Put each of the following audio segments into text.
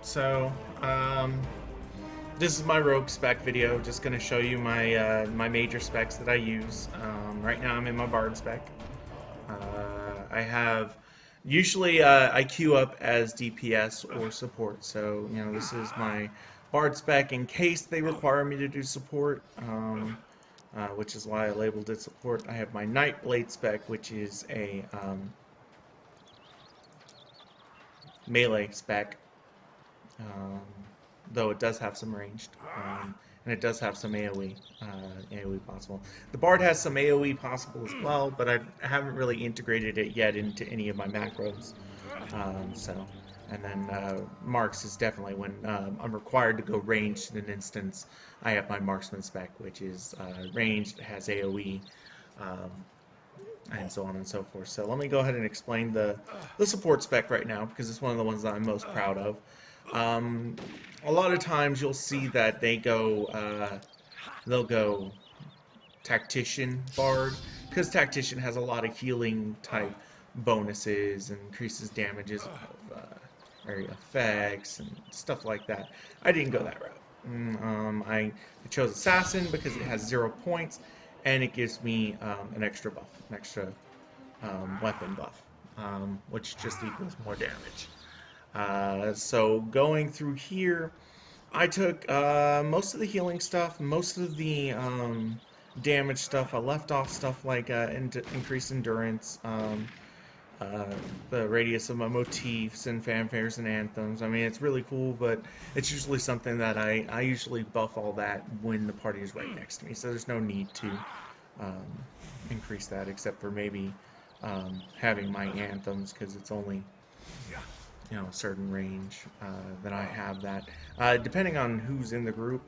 So, this is my rogue spec video. Just going to show you my major specs that I use. Right now I'm in my Bard spec. I have usually I queue up as DPS or support. So this is my Bard spec in case they require me to do support, which is why I labeled it support. I have my nightblade spec, which is a melee spec. Though it does have some ranged, and it does have some AoE possible. The Bard has some AoE possible as well, but I haven't really integrated it yet into any of my macros. And then Marks is definitely when I'm required to go ranged in an instance. I have my marksman spec, which is ranged, has AoE, and so on and so forth. So let me go ahead and explain the support spec right now, because it's one of the ones that I'm most proud of. A lot of times you'll see that they'll go Tactician Bard, because Tactician has a lot of healing type bonuses and increases damages of area effects and stuff like that. I didn't go that route. I chose Assassin because it has 0 points and it gives me an extra buff, an extra weapon buff, which just equals more damage. So going through here, I took most of the healing stuff, most of the damage stuff. I left off stuff like increased endurance, the radius of my motifs and fanfares and anthems. I mean, it's really cool, but it's usually something that I usually buff all that when the party is right next to me, so there's no need to increase that, except for maybe having my anthems, because it's only a certain range that I have that. Depending on who's in the group,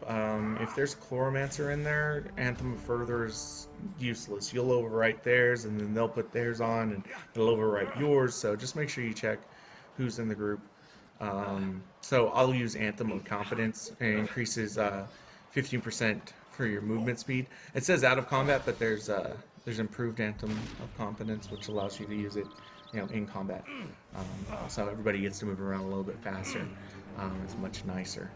if there's a Chloromancer in there, Anthem of Further is useless. You'll overwrite theirs, and then they'll put theirs on, and it'll overwrite yours, so just make sure you check who's in the group. So I'll use Anthem of Confidence. It increases 15% for your movement speed. It says out of combat, but there's improved Anthem of Confidence, which allows you to use it in combat. So everybody gets to move around a little bit faster. It's much nicer.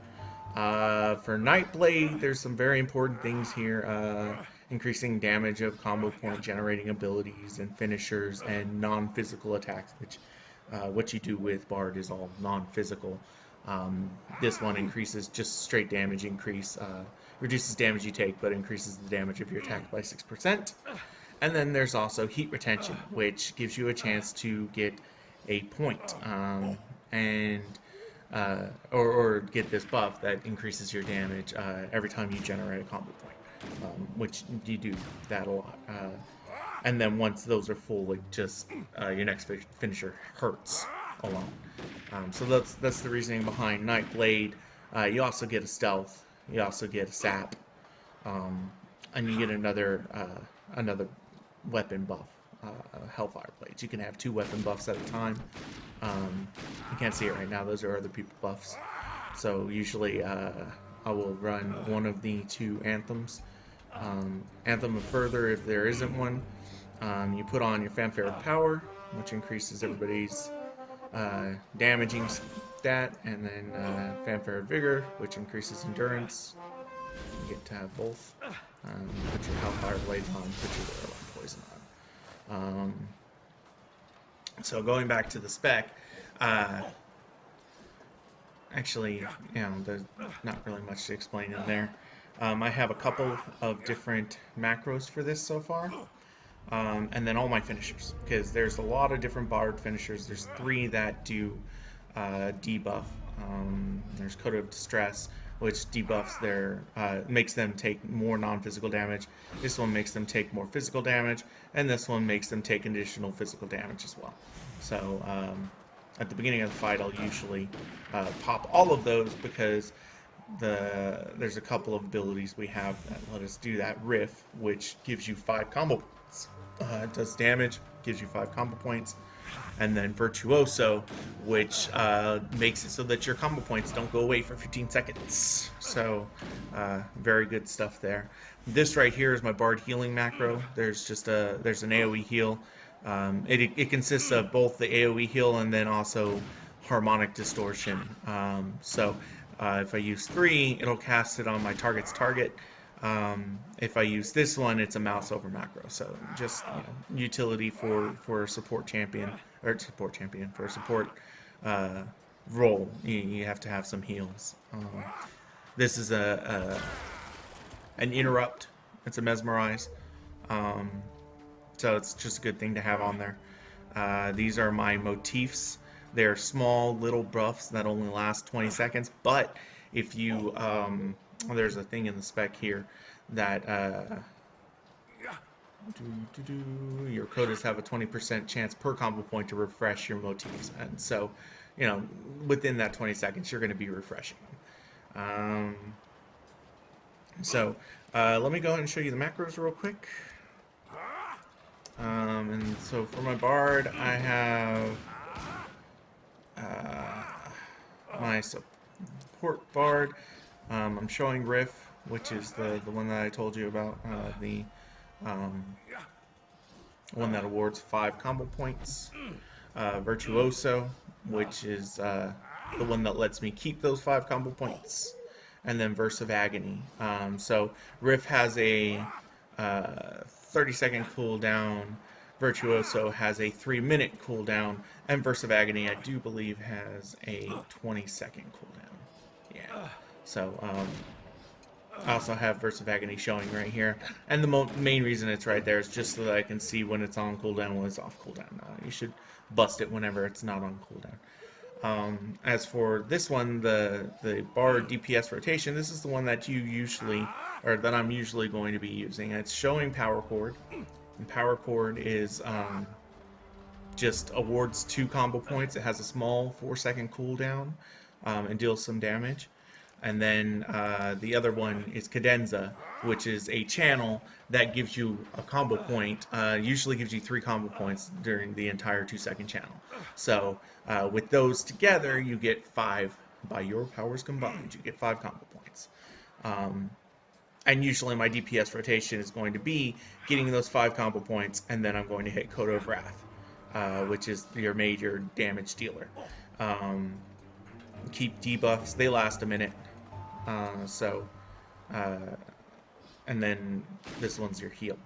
For Nightblade, there's some very important things here. Increasing damage of combo point generating abilities and finishers and non-physical attacks, which what you do with Bard is all non-physical. This one increases just straight damage increase, reduces damage you take, but increases the damage of your attack by 6%. And then there's also heat retention, which gives you a chance to get a point, or get this buff that increases your damage every time you generate a combo point, which you do that a lot. And then once those are full, it just your next finisher hurts a lot. So that's the reasoning behind Nightblade. You also get a stealth, you also get a sap, and you get another weapon buff, Hellfire Blades. You can have 2 weapon buffs at a time. You can't see it right now, those are other people's buffs. So usually I will run one of the 2 anthems. Anthem of Further, if there isn't one, you put on your Fanfare of Power, which increases everybody's damaging stat, and then Fanfare of Vigor, which increases endurance. You get to have both. Put your Hellfire Blades on, put your Whirlwind Poison on. So going back to the spec, actually, there's not really much to explain in there. I have a couple of different macros for this so far, and then all my finishers, because there's a lot of different Bard finishers. There's 3 that do debuff. There's Code of Distress, which debuffs their, makes them take more non-physical damage. This one makes them take more physical damage, and this one makes them take additional physical damage as well. So at the beginning of the fight, I'll usually pop all of those, because there's a couple of abilities we have that let us do that. Riff, which gives you 5 combo points. It does damage, gives you 5 combo points. And then Virtuoso, which makes it so that your combo points don't go away for 15 seconds. So, very good stuff there. This right here is my Bard healing macro. There's an AoE heal. It consists of both the AoE heal and then also Harmonic Distortion. So if I use 3, it'll cast it on my target's target. If I use this one, it's a mouse over macro. So just utility for a support champion, or for a support role. You have to have some heals. This is an interrupt. It's a mesmerize. So it's just a good thing to have on there. These are my motifs. They're small little buffs that only last 20 seconds, but if you there's a thing in the spec here that your codas have a 20% chance per combo point to refresh your motifs, and so within that 20 seconds you're going to be refreshing them. So let me go ahead and show you the macros real quick. And so for my Bard, I have my support Bard. I'm showing Riff, which is the one that I told you about, the one that awards 5 combo points. Virtuoso, which is the one that lets me keep those 5 combo points. And then Verse of Agony. So Riff has a 30-second cooldown. Virtuoso has a 3-minute cooldown, and Verse of Agony, I do believe, has a 20-second cooldown. Yeah. So I also have Verse of Agony showing right here, and the main reason it's right there is just so that I can see when it's on cooldown, when it's off cooldown. You should bust it whenever it's not on cooldown. As for this one, the Bard DPS Rotation, this is the one that that I'm usually going to be using. It's showing Power Chord, and Power Chord is just awards 2 combo points. It has a small 4-second cooldown and deals some damage. And then the other one is Cadenza, which is a channel that gives you a combo point. Usually gives you 3 combo points during the entire 2-second channel. So with those together, you get 5 by your powers combined. You get 5 combo points. And usually my DPS rotation is going to be getting those 5 combo points, and then I'm going to hit Coda of Wrath, which is your major damage dealer. Keep debuffs. They last a minute. And then this one's your heal,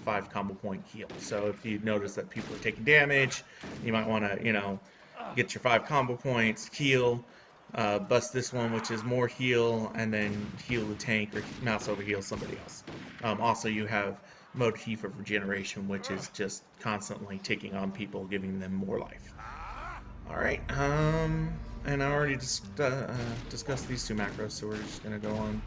5 combo point heal. So if you notice that people are taking damage, you might want to, get your 5 combo points, heal, bust this one, which is more heal, and then heal the tank or mouse over heal somebody else. Also, you have Motif of Regeneration, which is just constantly ticking on people, giving them more life. Alright, and I already discussed these 2 macros, so we're just going to go on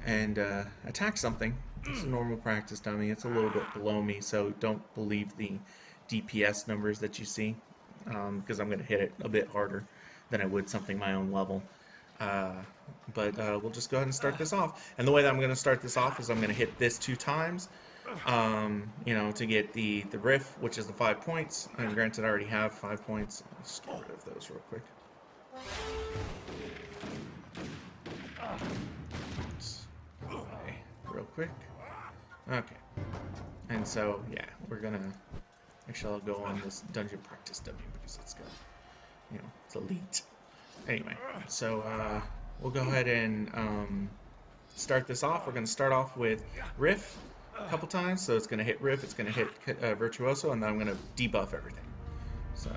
and attack something. It's a normal practice dummy. It's a little bit below me, so don't believe the DPS numbers that you see, because I'm going to hit it a bit harder than I would something my own level. But we'll just go ahead and start this off. And the way that I'm going to start this off is I'm going to hit this 2 times, to get the Riff, which is the 5 points. And granted, I already have 5 points. Let's get rid of those real quick. Real quick. Okay. And so, yeah, we're going to... Actually, I'll go on this dungeon practice dummy because it's got... it's elite. Anyway, so we'll go ahead and start this off. We're going to start off with Riff a couple times. So it's going to hit Riff, it's going to hit Virtuoso, and then I'm going to debuff everything. So,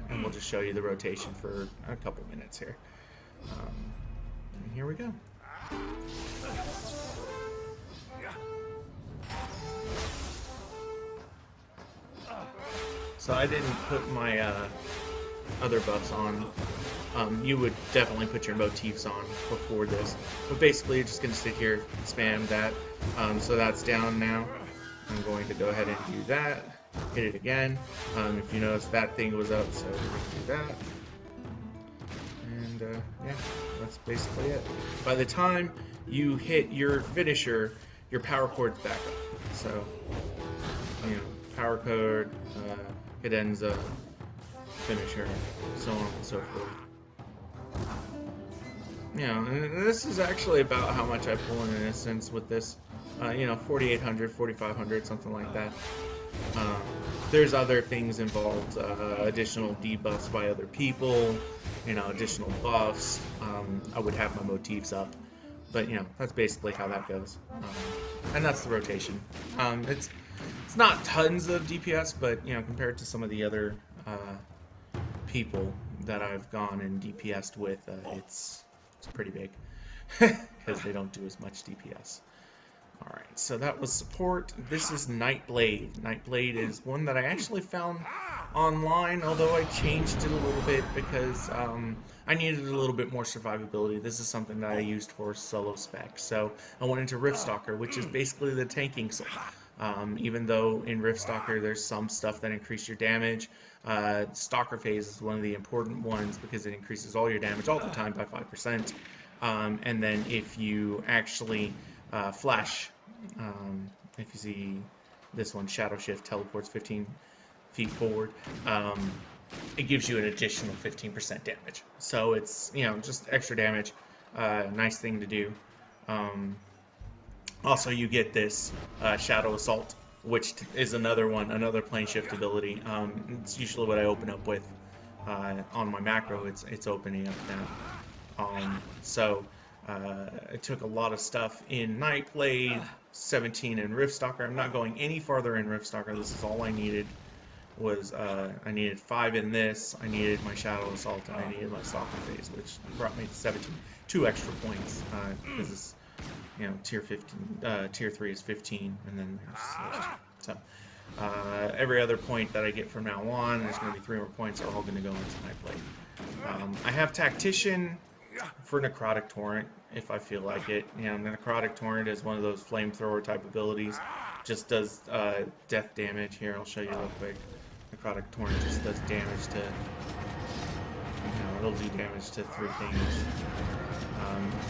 and we'll just show you the rotation for a couple minutes here. And here we go. So I didn't put my other buffs on. You would definitely put your motifs on before this, but basically you're just going to sit here, spam that. So that's down now. I'm going to go ahead and do that, hit it again. If you notice, that thing was up, so we're going to do that. And yeah, that's basically it. By the time you hit your finisher, your power chord's back up. So, power chord, Cadenza, finisher, so on and so forth. And this is actually about how much I pull in an instance with this. 4,800, 4,500, something like that. there's other things involved, additional debuffs by other people, you know, additional buffs. I would have my motifs up, but you know, that's basically how that goes. And that's the rotation. It's not tons of DPS, but you know, compared to some of the other people that I've gone and DPS'd with, it's pretty big because they don't do as much DPS. Alright, so that was support. This is Nightblade. Nightblade is one that I actually found online, although I changed it a little bit because I needed a little bit more survivability. This is something that I used for solo spec. So I went into Riff Stalker, which is basically the tanking soul. Even though in Riff Stalker there's some stuff that increase your damage, Stalker phase is one of the important ones because it increases all your damage all the time by 5%. And then if you actually flash, if you see this one, Shadow Shift teleports 15 feet forward, it gives you an additional 15% damage. So it's, you know, just extra damage. Nice thing to do. Also, you get this Shadow Assault, which is another plane shift ability. It's usually what I open up with on my macro. It's opening up now. So I took a lot of stuff in Nightblade, 17 in Riff Stalker. I'm not going any farther in Riff Stalker. This is all I needed. Was I needed 5 in this. I needed my Shadow Assault, and I needed my Stalker phase, which brought me to 17. 2 extra points because it's, you know, tier 15, tier 3 is 15, and then there's so every other point that I get from now on, there's going to be 3 more points, are all going to go into Nightblade. I have Tactician for Necrotic Torrent if I feel like it. You know, Necrotic Torrent is one of those flamethrower type abilities. Just does death damage. Here, I'll show you real quick. Necrotic Torrent just does damage to, you know, it'll do damage to 3 things.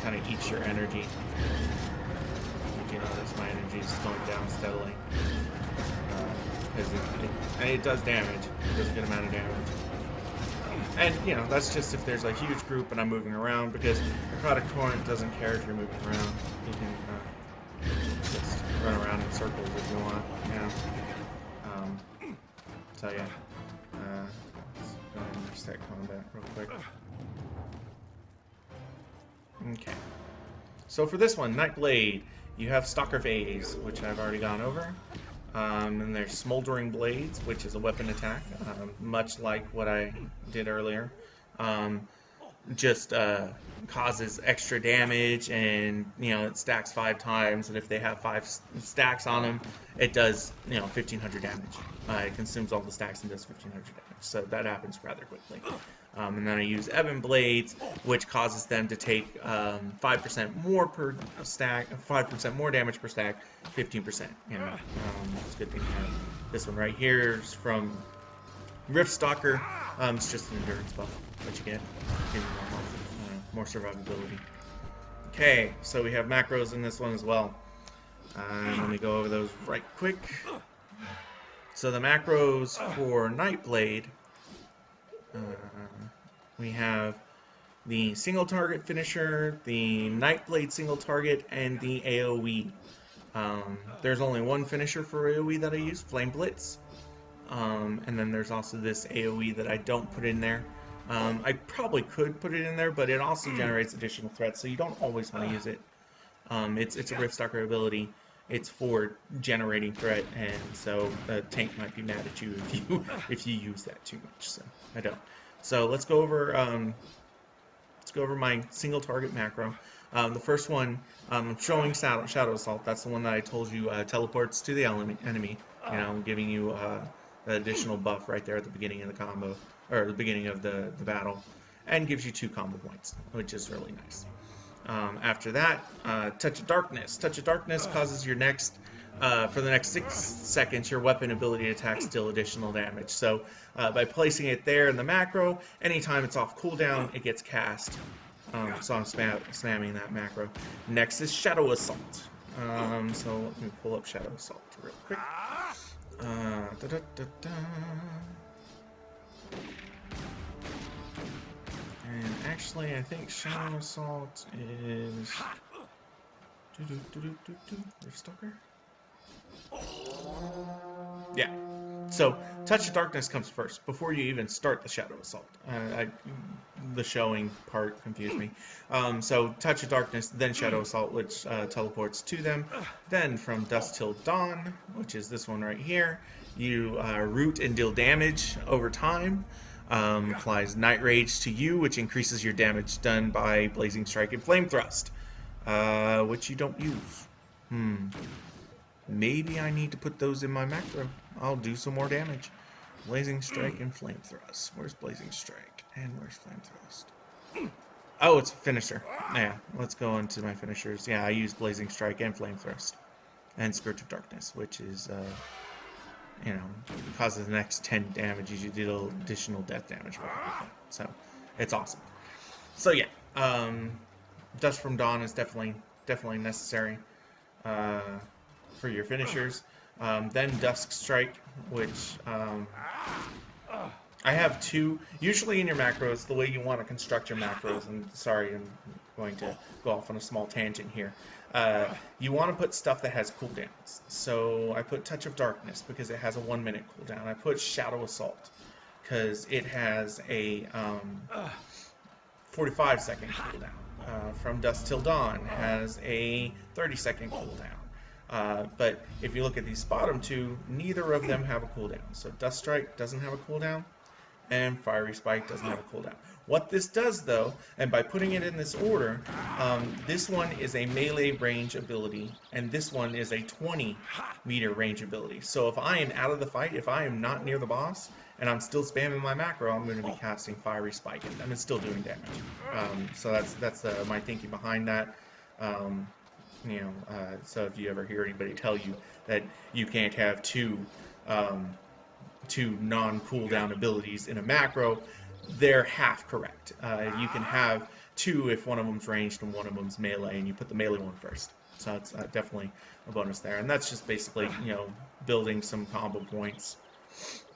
Kind of eats your energy. You notice my energy is going down steadily. Because it does damage. It does a good amount of damage. And, you know, that's just if there's a huge group and I'm moving around, because Necrotic Torrent doesn't care if you're moving around. You can just run around in circles if you want, you know. So, yeah. Let's go ahead and reset combat real quick. Okay. So for this one, Nightblade, you have Stalker Phase, which I've already gone over. And there's Smoldering Blades, which is a weapon attack, much like what I did earlier. Just causes extra damage, and you know, it stacks 5 times, and if they have 5 stacks on them, it does, you know, 1500 damage. It consumes all the stacks and does 1500 damage, so that happens rather quickly. And then I use Ebon Blades, which causes them to take 5% more per stack, 5% more damage per stack, 15%. You know, it's a good thing to have. This one right here is from Riff Stalker. It's just an endurance buff that you get. Give you more health, more survivability. Okay, so we have macros in this one as well. Let me go over those right quick. So the macros for Nightblade, we have the single target finisher, the Nightblade single target, and the AoE. There's only one finisher for AoE that I use, Flame Blitz. And then there's also this AoE that I don't put in there. I probably could put it in there, but it also generates additional threats, so you don't always want to use it. It's a Riff Stalker ability. It's for generating threat, and so the tank might be mad at you if you use that too much. So I don't. So let's go over my single target macro. The first one, showing Shadow Assault. That's the one that I told you teleports to the enemy. You know, giving you an additional buff right there at the beginning of the combo, or the beginning of the battle, and gives you 2 combo points, which is really nice. After that, Touch of Darkness. Touch of Darkness causes your next, for the next 6 seconds, your weapon ability attacks deal additional damage. So by placing it there in the macro, anytime it's off cooldown, it gets cast. So I'm spamming that macro. Next is Shadow Assault. So let me pull up Shadow Assault real quick. And actually, I think Shadow Assault is Riff Stalker. Yeah, So Touch of Darkness comes first before you even start the Shadow Assault. The showing part confused me. So Touch of Darkness, then Shadow Assault, which teleports to them. Then from Dusk Till Dawn, which is this one right here, you root and deal damage over time. Applies Night Rage to you, which increases your damage done by Blazing Strike and Flame Thrust, which you don't use. Maybe I need to put those in my macro. I'll do some more damage. Blazing Strike and Flame Thrust. Where's Blazing Strike? And where's Flame Thrust? Oh, it's a finisher. Yeah, let's go into my finishers. Yeah, I use Blazing Strike and Flame Thrust. And Scourge of Darkness, which is, you know, causes the next 10 damage. You deal additional death damage. So, it's awesome. So, yeah. Dusk from Dawn is definitely necessary for your finishers. Then Dusk Strike, which I have two. Usually in your macros, the way you want to construct your macros, and sorry, I'm going to go off on a small tangent here. You want to put stuff that has cooldowns. So I put Touch of Darkness because it has a 1 minute cooldown. I put Shadow Assault because it has a 45 second cooldown. From Dusk Till Dawn has a 30-second cooldown. But if you look at these bottom two, neither of them have a cooldown. So Dusk Strike doesn't have a cooldown, and Fiery Spike doesn't have a cooldown. What this does, though, and by putting it in this order, this one is a melee range ability, and this one is a 20-meter range ability. So if I am out of the fight, if I am not near the boss, and I'm still spamming my macro, I'm going to be casting Fiery Spike, and it's still doing damage. So that's my thinking behind that. You know, so if you ever hear anybody tell you that you can't have two non-cooldown abilities in a macro, they're half correct. You can have two if one of them's ranged and one of them's melee, and you put the melee one first. So it's definitely a bonus there. And that's just basically, you know, building some combo points.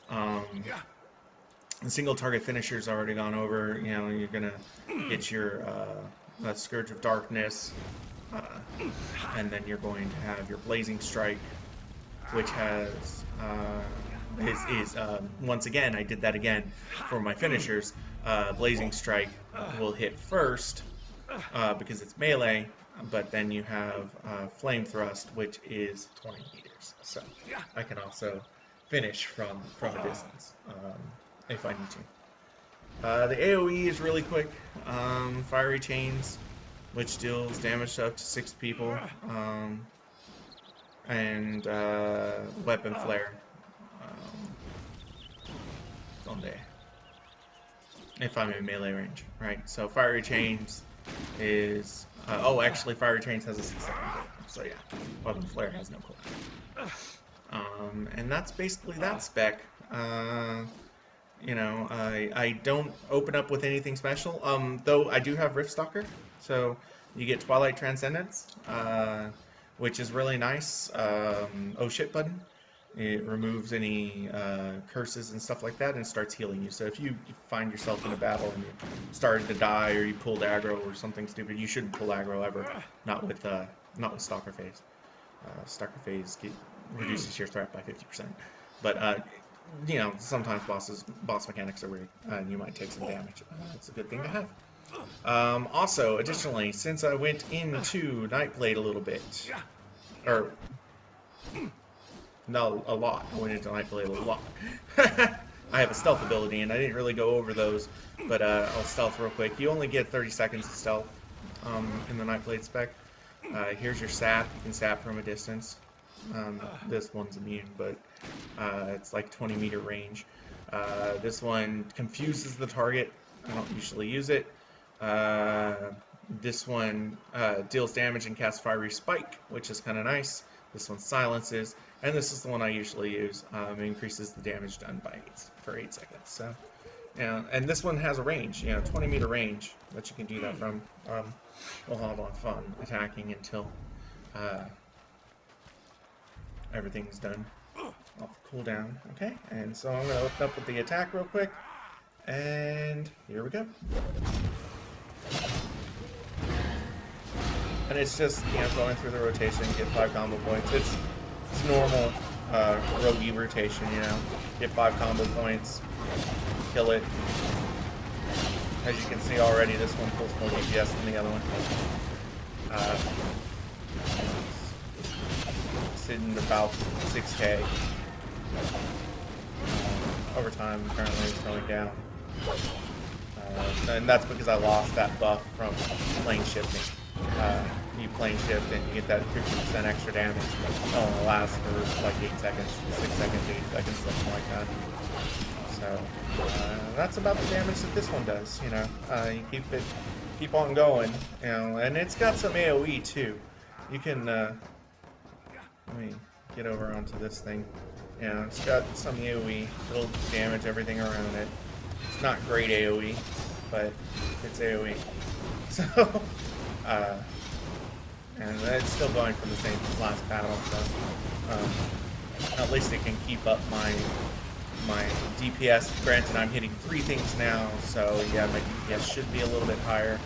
The single target finishers already gone over. You know, you're gonna get your Scourge of Darkness, and then you're going to have your Blazing Strike, which has once again, I did that again for my finishers. Blazing Strike will hit first because it's melee, but then you have Flame Thrust, which is 20 meters. So I can also finish from a distance if I need to. The AoE is really quick. Fiery Chains, which deals damage to up to 6 people, and Weapon Flare. Donde? If I'm in melee range, right? So Fiery Chains is... oh, actually, Fiery Chains has a 6-second cooldown. So yeah, Weapon Flare has no cooldown. And that's basically that spec. You know, I don't open up with anything special, though I do have Riff Stalker. So you get Twilight Transcendence, which is really nice. Oh shit button. It removes any curses and stuff like that, and starts healing you. So if you find yourself in a battle and you're starting to die, or you pulled aggro or something stupid, you shouldn't pull aggro ever. Not with Stalker Phase. Stalker Phase reduces your threat by 50%. But you know, sometimes boss mechanics are weird, and you might take some damage. It's a good thing to have. Also, additionally, since I went into Nightblade a little bit, or no, a lot. I went into Nightblade a lot. I have a stealth ability, and I didn't really go over those, but I'll stealth real quick. You only get 30 seconds of stealth in the Nightblade spec. Here's your sap. You can sap from a distance. This one's immune, but it's like 20-meter range. This one confuses the target. I don't usually use it. This one deals damage and casts Fiery Spike, which is kind of nice. This one silences, and this is the one I usually use. It increases the damage done for 8 seconds. So, yeah, and this one has a range, 20-meter range that you can do that from. We'll have a lot of fun attacking until everything's done off cooldown. Okay, and so I'm going to open up with the attack real quick, and here we go. And it's just, going through the rotation, get 5 combo points. It's normal roguey rotation, get 5 combo points, kill it. As you can see already, this one pulls more DPS than the other one. Sitting about 6k. Over time, currently it's going down. And that's because I lost that buff from plane shifting. You plane shift and you get that 50% extra damage. It only lasts for like 8 seconds, 6 seconds, 8 seconds, something like that. So that's about the damage that this one does. You know, you keep on going. You know, and it's got some AOE too. You can let me get over onto this thing. You know, it's got some AOE. It'll damage everything around it. It's not great AOE, but it's AOE. So, and it's still going from the same last battle, so at least it can keep up my DPS. Granted, I'm hitting 3 things now, so yeah, my DPS should be a little bit higher.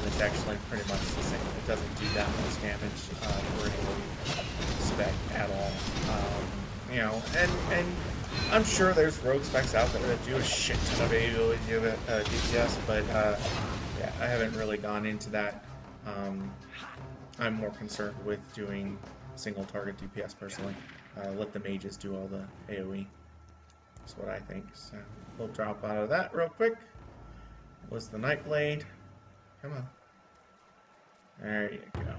It's actually pretty much the same. It doesn't do that much damage for any spec at all. You know, and I'm sure there's rogue specs out there that do a shit ton of AOE DPS, but yeah, I haven't really gone into that. I'm more concerned with doing single target DPS personally. Let the mages do all the AOE. That's what I think. So we'll drop out of that real quick. Was the nightblade? Come on. There you go.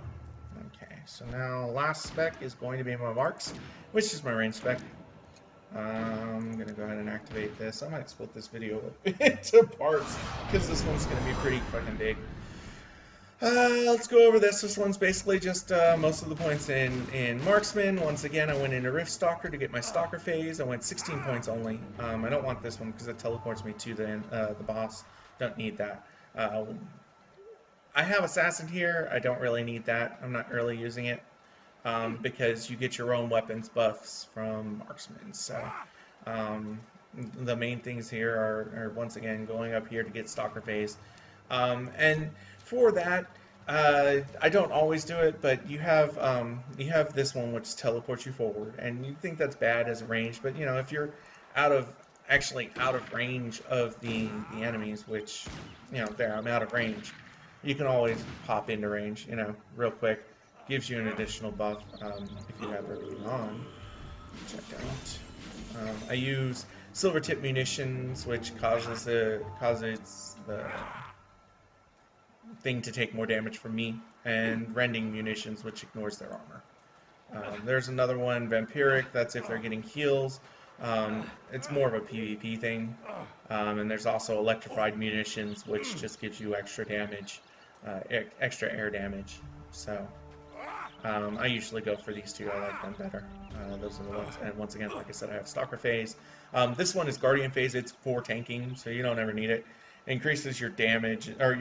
Okay, so now last spec is going to be my marks, which is my range spec. I'm gonna go ahead and activate this. I might split this video into parts because this one's gonna be pretty fucking big. Let's go over this. This one's basically just most of the points in marksman. Once again, I went into Riff Stalker to get my Stalker phase. I went 16 points only. I don't want this one because it teleports me to the boss. Don't need that. I have Assassin here. I don't really need that. I'm not really using it because you get your own weapons buffs from marksman. So the main things here are once again going up here to get Stalker phase. And for that, I don't always do it, but you have this one which teleports you forward, and you think that's bad as a range, but you know, if you're actually out of range of the enemies, which, you know, there, I'm out of range, you can always pop into range, you know, real quick. Gives you an additional buff if you have everything on. Check out. I use silver tip munitions, which causes the thing to take more damage from me, and rending munitions, which ignores their armor. There's another one, vampiric. That's if they're getting heals. It's more of a PvP thing. And there's also electrified munitions, which just gives you extra damage, extra air damage. So I usually go for these two. I like them better. Those are the ones. And once again, like I said, I have Stalker phase. This one is Guardian phase. It's for tanking, so you don't ever need it. It increases your damage or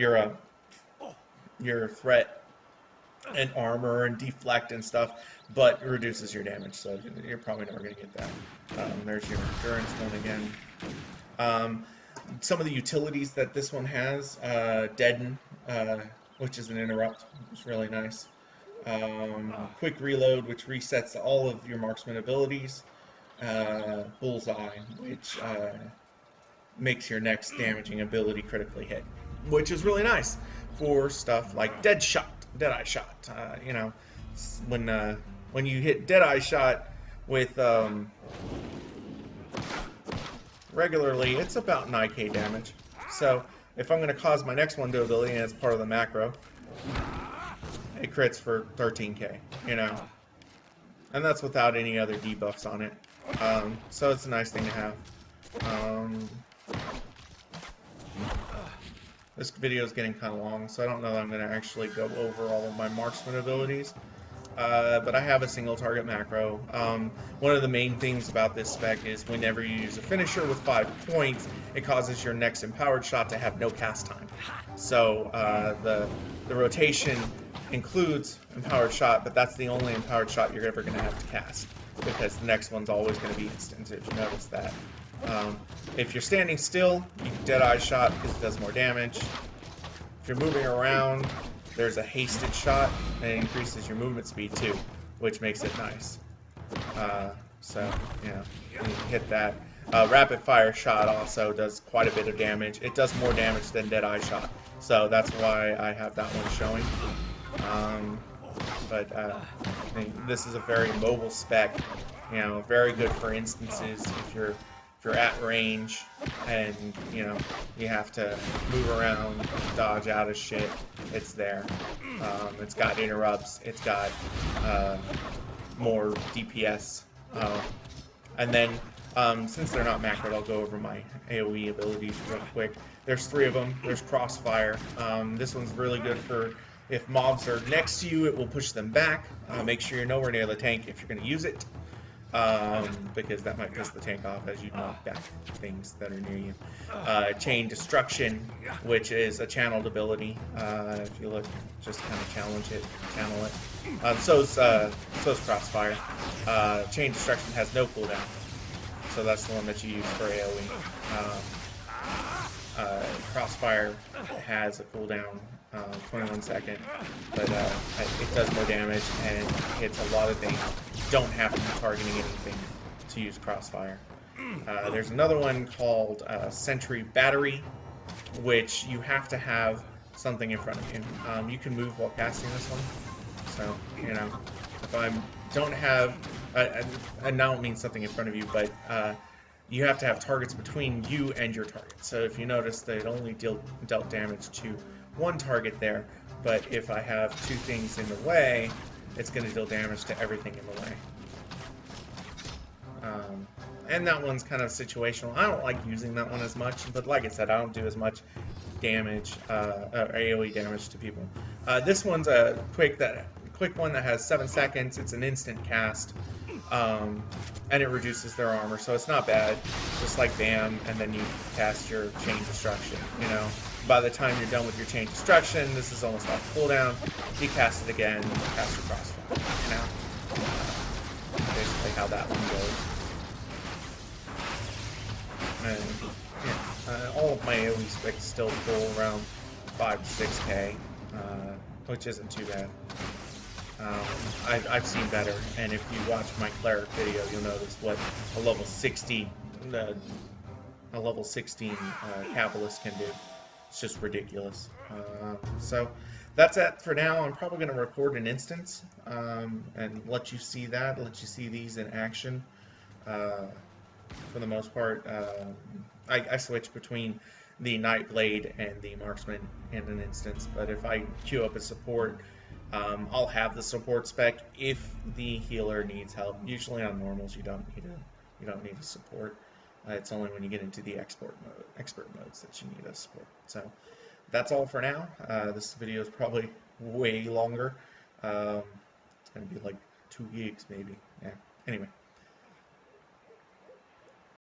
your threat and armor and deflect and stuff, but it reduces your damage, so you're probably never going to get that. There's your endurance one again. Some of the utilities that this one has, deaden, which is an interrupt, it's really nice. Quick reload, which resets all of your marksman abilities. Bullseye, which makes your next damaging ability critically hit, which is really nice for stuff like Deadeye Shot. You know, when you hit Deadeye Shot with regularly, it's about 9k damage. So if I'm going to cause my next one to ability, and it's part of the macro, it crits for 13k. You know, and that's without any other debuffs on it. So it's a nice thing to have. This video is getting kind of long, so I don't know that I'm going to actually go over all of my marksman abilities. But I have a single target macro. One of the main things about this spec is whenever you use a finisher with 5 points, it causes your next empowered shot to have no cast time. So the rotation includes empowered shot, but that's the only empowered shot you're ever going to have to cast, because the next one's always going to be instant, if you notice that. If you're standing still, you can Deadeye Shot because it does more damage. If you're moving around, there's a hasted shot, and it increases your movement speed too, which makes it nice. So, you know, you hit that. Rapid fire shot also does quite a bit of damage. It does more damage than Deadeye shot, so that's why I have that one showing. But I think this is a very mobile spec, you know, very good for instances if you're at range and you know you have to move around, dodge out of shit. It's there. It's got interrupts. It's got more DPS, and then since they're not macroed, I'll go over my AoE abilities real quick. There's 3 of them. There's Crossfire. This one's really good for if mobs are next to you, it will push them back. Make sure you're nowhere near the tank if you're going to use it, because that might piss the tank off as you knock back things that are near you. Chain Destruction, which is a channeled ability. If you look, just kind of channel it. So's Crossfire. Chain Destruction has no cooldown, so that's the one that you use for AoE. Crossfire has a cooldown, 21 seconds, but it does more damage and hits a lot of things. You don't have to be targeting anything to use Crossfire. There's another one called Sentry Battery, which you have to have something in front of you. You can move while casting this one, so, you know, if I don't have, and I don't mean something in front of you, but you have to have targets between you and your target. So if you notice that it only dealt damage to one target there, but if I have 2 things in the way, it's going to deal damage to everything in the way. And that one's kind of situational. I don't like using that one as much, but like I said, I don't do as much damage, AoE damage to people. This one's a quick one that has 7 seconds. It's an instant cast. And it reduces their armor, so it's not bad. Just like BAM, and then you cast your Chain Destruction, you know. By the time you're done with your Chain Destruction, this is almost off cooldown. You cast it again, cast your Crossfire, you know. Basically how that one goes. And, yeah, all of my AoE specs still pull around 5 to 6k, which isn't too bad. I've seen better, and if you watch my Cleric video, you'll notice what a level 16 Cabalist can do. It's just ridiculous. So that's it for now. I'm probably going to record an instance and let you see that, let you see these in action. For the most part, I switch between the Nightblade and the Marksman in an instance, but if I queue up a support, I'll have the support spec if the healer needs help. Usually on normals you don't need a support. It's only when you get into the expert modes that you need a support. So that's all for now. This video is probably way longer. It's gonna be like 2 gigs maybe. Yeah. Anyway.